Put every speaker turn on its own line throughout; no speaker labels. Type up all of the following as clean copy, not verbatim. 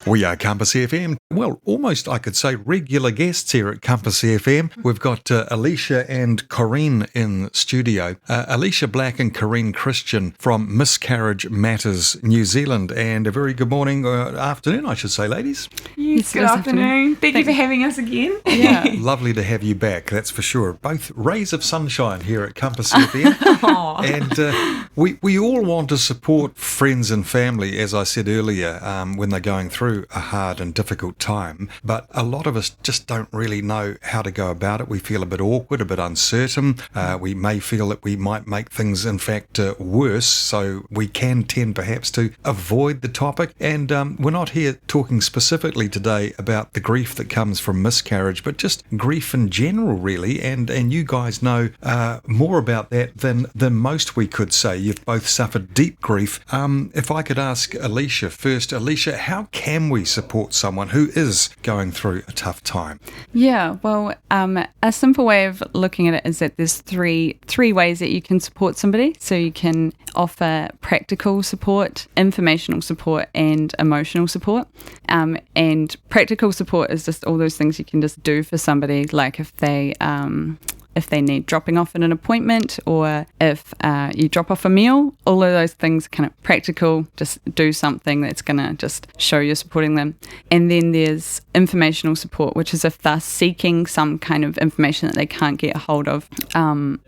We are Compass FM. Well, almost I could say regular guests here at Compass FM. We've got Aleisha and Corrine in studio. Aleisha Black and Corrine Christian from Miscarriage Matters New Zealand. And a very good morning, afternoon, I should say, ladies.
Yes, good afternoon. Thank you for having us again.
Yeah, lovely to have you back, that's for sure. Both rays of sunshine here at Compass FM. And we all want to support friends and family, as I said earlier, when they're going through a hard and difficult time. But a lot of us just don't really know how to go about it. We feel a bit awkward, a bit uncertain. We may feel that we might make things, in fact, worse. So we can tend perhaps to avoid the topic. And we're not here talking specifically today about the grief that comes from miscarriage, but just grief in general, really. And you guys know more about that than most, we could say. You've both suffered deep grief. If I could ask Aleisha first. Aleisha, how can we support someone who is going through a tough time?
Yeah, well, a simple way of looking at it is that there's three ways that you can support somebody. So you can offer practical support, informational support, and emotional support. And practical support is just all those things you can just do for somebody, like if they need dropping off at an appointment, or if you drop off a meal, all of those things kind of practical, just do something that's going to just show you're supporting them. And then there's informational support, which is if they're seeking some kind of information that they can't get a hold of.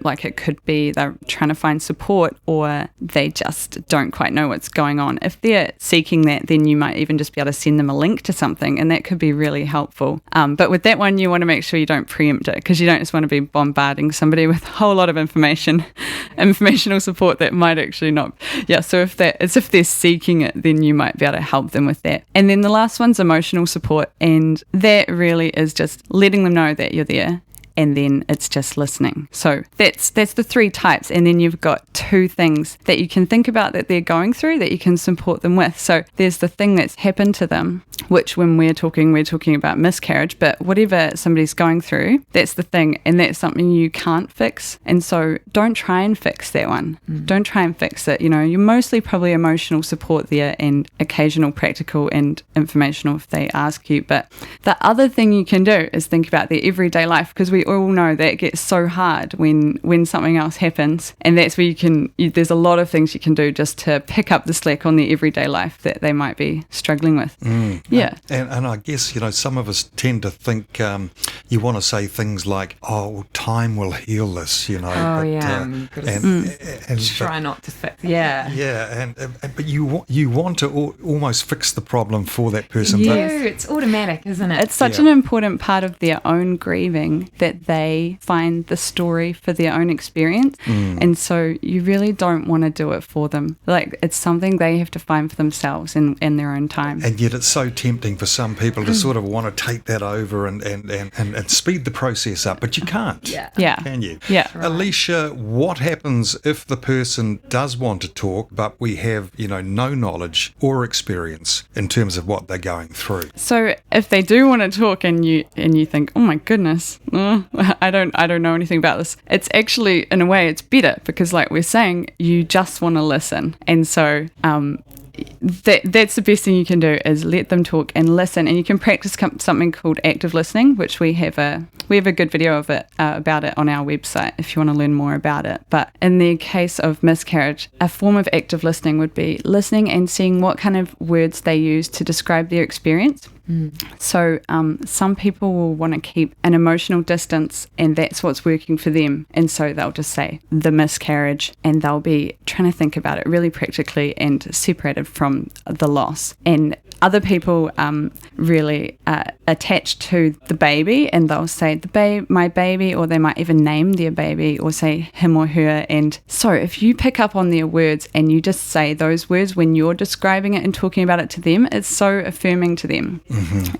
Like it could be they're trying to find support, or they just don't quite know what's going on. If they're seeking that, then you might even just be able to send them a link to something, and that could be really helpful. But with that one, you want to make sure you don't preempt it, because you don't just want to be bombarding somebody with a whole lot of informational support that might actually not. Yeah, so if they're seeking it, then you might be able to help them with that. And then the last one's emotional support, and that really is just letting them know that you're there. And then it's just listening. So that's the three types. And then you've got two things that you can think about that they're going through that you can support them with. So there's the thing that's happened to them, which when we're talking about miscarriage, but whatever somebody's going through, that's the thing. And that's something you can't fix. And so don't try and fix that one. Don't try and fix it. You know, you're mostly probably emotional support there and occasional practical and informational if they ask you. But the other thing you can do is think about their everyday life, because we all know that gets so hard when something else happens, and that's where there's a lot of things you can do just to pick up the slack on their everyday life that they might be struggling with. Yeah.
And I guess, you know, some of us tend to think you want to say things like, oh, time will heal this, you know.
Oh,
but,
yeah.
and
try not to fix. Yeah.
Yeah, but you want to almost fix the problem for that person.
Yeah, it's automatic, isn't it?
It's such an important part of their own grieving that they find the story for their own experience. And so you really don't want to do it for them. Like, it's something they have to find for themselves in their own time.
And yet it's so tempting for some people to sort of want to take that over and speed the process up, but you can't.
Yeah.
Can you?
Yeah.
Right.
Aleisha, what happens if the person does want to talk, but we have, you know, no knowledge or experience in terms of what they're going through?
So if they do want to talk and you think, oh my goodness, I don't know anything about this, it's actually, in a way, it's better, because like we're saying, you just want to listen. And so that's the best thing you can do, is let them talk and listen. And you can practice something called active listening, which we have a good video of it about it on our website if you want to learn more about it. But in the case of miscarriage, a form of active listening would be listening and seeing what kind of words they use to describe their experience. So some people will want to keep an emotional distance, and that's what's working for them. And so they'll just say the miscarriage, and they'll be trying to think about it really practically and separated from the loss. And other people really attach to the baby, and they'll say my baby, or they might even name their baby or say him or her. And so if you pick up on their words and you just say those words when you're describing it and talking about it to them, it's so affirming to them.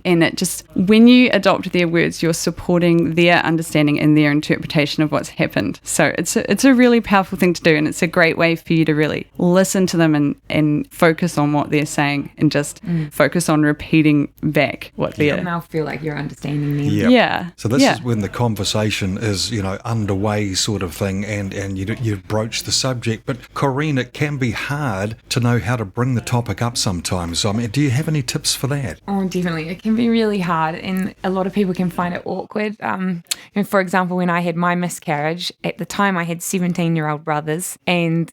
And it just, when you adopt their words, you're supporting their understanding and their interpretation of what's happened. So it's a really powerful thing to do, and it's a great way for you to really listen to them and focus on what they're saying, and just focus on repeating back what they're...
And they'll feel like you're understanding them.
Yep.
Yeah.
So this is when the conversation is, underway sort of thing, and you broach the subject. But Corrine, it can be hard to know how to bring the topic up sometimes. I mean, do you have any tips for that?
Oh, definitely. It can be really hard, and a lot of people can find it awkward. For example, when I had my miscarriage, at the time I had 17-year-old brothers, and,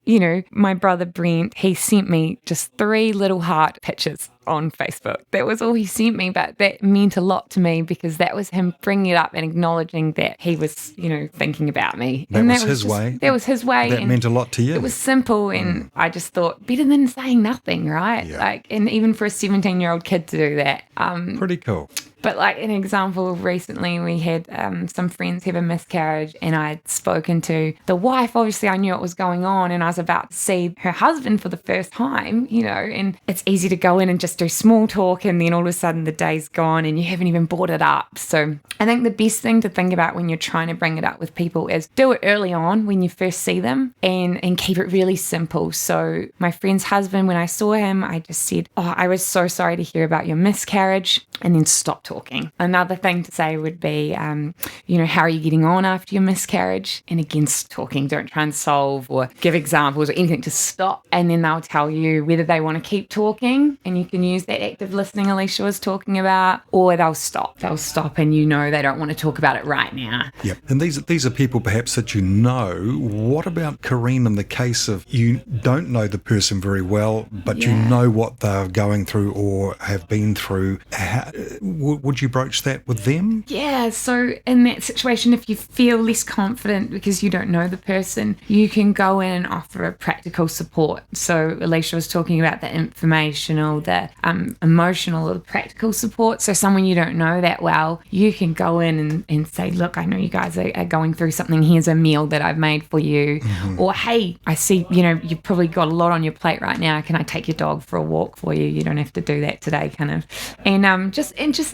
my brother Brent, he sent me just 3 little heart pictures on Facebook. That was all he sent me, but that meant a lot to me because that was him bringing it up and acknowledging that he was, thinking about me.
That was his way.
That was his way.
That meant a lot to you.
It was simple, and I just thought, better than saying nothing, right?
Yeah.
And even for a 17-year-old kid to do that.
Pretty cool.
But like an example, recently we had some friends have a miscarriage, and I'd spoken to the wife. Obviously, I knew what was going on, and I was about to see her husband for the first time, and it's easy to go in and just do small talk, and then all of a sudden the day's gone and you haven't even brought it up. So I think the best thing to think about when you're trying to bring it up with people is do it early on when you first see them, and keep it really simple. So my friend's husband, when I saw him, I just said, I was so sorry to hear about your miscarriage, and then stop talking. Another thing to say would be, how are you getting on after your miscarriage? And again, talking. Don't try and solve or give examples or anything. Just stop, and then they'll tell you whether they want to keep talking, and you can use that active listening Aleisha was talking about, or they'll stop. They'll stop, and they don't want to talk about it right now.
Yep. And these are people perhaps that you know. What about, Corrine, in the case of you don't know the person very well, but you know what they're going through or have been through? Would you broach that with them?
Yeah, so in that situation, if you feel less confident because you don't know the person, you can go in and offer a practical support. So Aleisha was talking about the informational, the emotional, or the practical support. So someone you don't know that well, you can go in and say, look, I know you guys are going through something. Here's a meal that I've made for you. Mm-hmm. Or, hey, I see, you've probably got a lot on your plate right now. Can I take your dog for a walk for you? You don't have to do that today, kind of. And just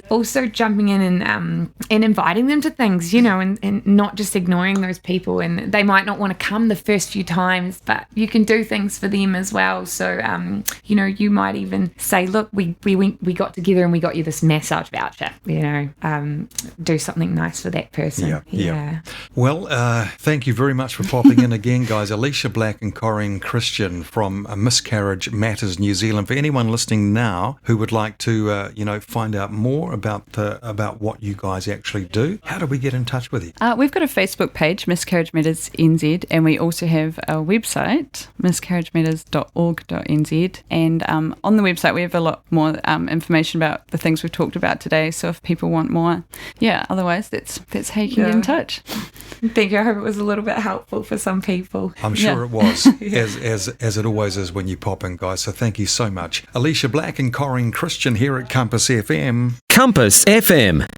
also jumping in and inviting them to things, and not just ignoring those people. And they might not want to come the first few times, but you can do things for them as well. So, you might even say, look, we got together and we got you this massage voucher, do something nice for that person.
Yeah. Well, thank you very much for popping in again, guys. Aleisha Black and Corrine Christian from Miscarriage Matters New Zealand. For anyone listening now who would like to, find out more about what you guys actually do, how do we get in touch with you?
We've got a Facebook page, Miscarriage Matters NZ, and we also have a website, miscarriagematters.org.nz. And on the website, we have a lot more information about the things we've talked about today. So if people want more, otherwise that's how you can get in touch.
Thank you. I hope it was a little bit helpful for some people.
I'm sure it was, as it always is when you pop in, guys. So thank you so much. Aleisha Black and Corrine Christian here at Compass FM.
Compass FM.